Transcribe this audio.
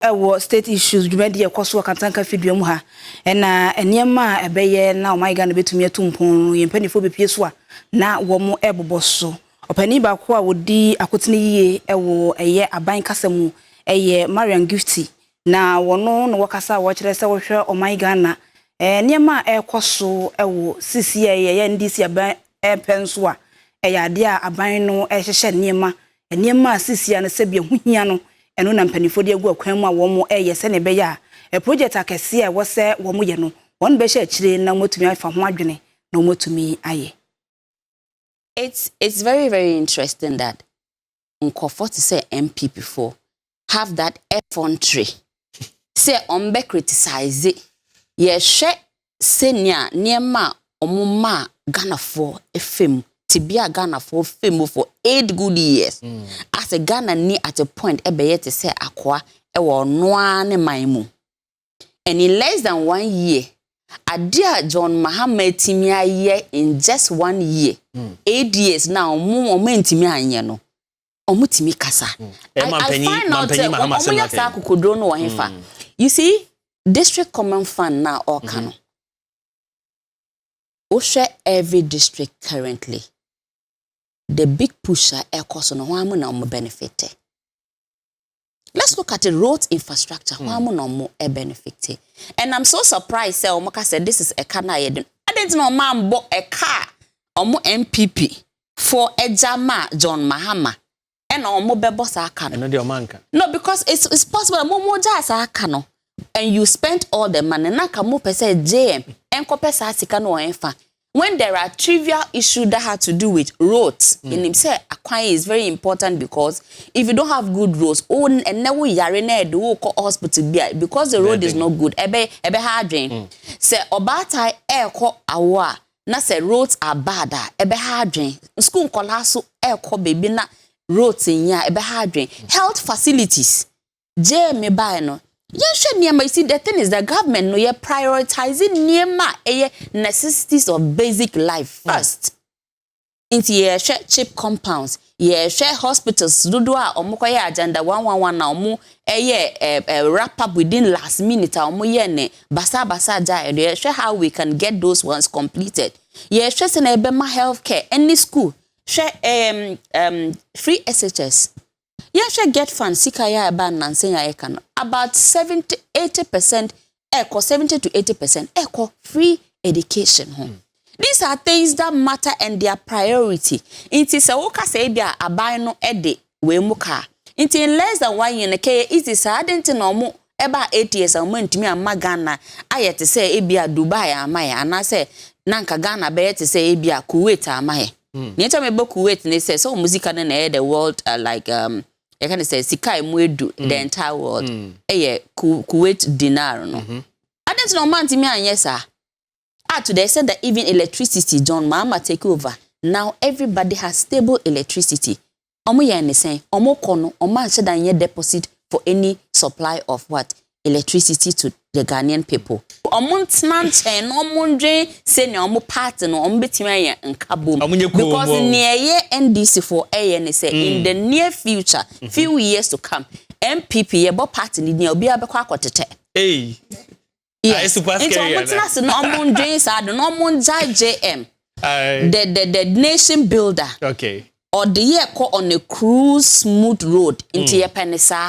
ewo state issues dwumadi ekoso kantanka fidwam ha na enema ebeye na omaiga na betumi atumpon yempanifo bepie so a na wo mo eboboso opani ba ko a wodi akotene yie ewo eye aban kasam eye Marian Gifty na wono no wakasa wo kire se wo hwe omaiga na enema ekoso ewo sisi eye ndisi aban penso a eye ade a aban no ehhehye enema sisi a na sebia huhia no eno na mpanifo de agu akwan mu a wo mo se ne be ya project akese a wo se wo mo ye no won be hye akire na motumi afa ho adwene na motumi aye. It's very, very interesting that Nkofo to say MP before have that effrontery. Say be criticize it. Ye she senior niema omuma Ghana for FM. Tibia Ghana for fame for 8 good years. As a Ghana ni at a point ebeye to say akwa ewo noa ne maimu. And in less than 1 year, Adia John Mahama timia year in just 1 year. 8 years now, omu timia anye no. Omu timi kasa. I find out omu yaksa kukodro no wahefa. You see, district common fund now all kano. Oshe every district currently. The big pusher air cost no one na mo benefit. Let's look at the road infrastructure. One no more benefit. And I'm so surprised. Say Omoka said this is a car na yedin. I didn't know man bought a car omo MPP for a jama John Mahama. And omo bebo sa car. No, because it's possible mo ja car no. And you spent all the money. Na ka mo pese JM. Enko pesa sika no enfa. When there are trivial issues that have to do with roads, in himself, acquiring is very important because if you don't have good roads, and now we are in a hospital because the road is not good. Ebe hard drain. Say obata airco Adwoa. Na say roads are bad. Ebe hard drain. School kolaso airco baby na roads in ya ebe hard drain. Health facilities. Me buy no. You see, the thing is the government no ye prioritizing necessities of basic life first. Into ye share cheap compounds, ye share hospitals, dudua omukoye agenda 111 na omu wrap up within last minute omu ye ne basa jai. Ye share how we can get those ones completed. Ye share sene ebema healthcare any school share free SHS. Yes, I get funds. Sikaya about Nansen Ayekano. About 70-80% echo 70 to 80% echo free education home. These are things that matter and their priority. It is a woka say they are abino ede we muka. It in less than 1 year it is a didn't know about 8 years and went to me and Magana. I had to say Ebia Dubai amaya and I say Nanka Ghana be to say Ebia Kuwait amaya. Near me book Kuwait and they say so music and the world like I can say Sikai Mwedu the entire world. Kuwait dinar no. I don't know man to me and yes sir. Today said that even electricity John Mahama take over. Now everybody has stable electricity. Omo ye ne say omo kono omo said that ye deposit for any supply of what electricity to the Ghanaian people. Omo tnanche no omo dwen say ne omo part no omo betimi aye nkabom because near ye NDC for ne say in the near future few years to come MPP ye bo party ni obi abekọ akotete yes it's omo no omo dwen sa no omo JM the nation builder okay. Or the year on a cruise smooth road into your penisa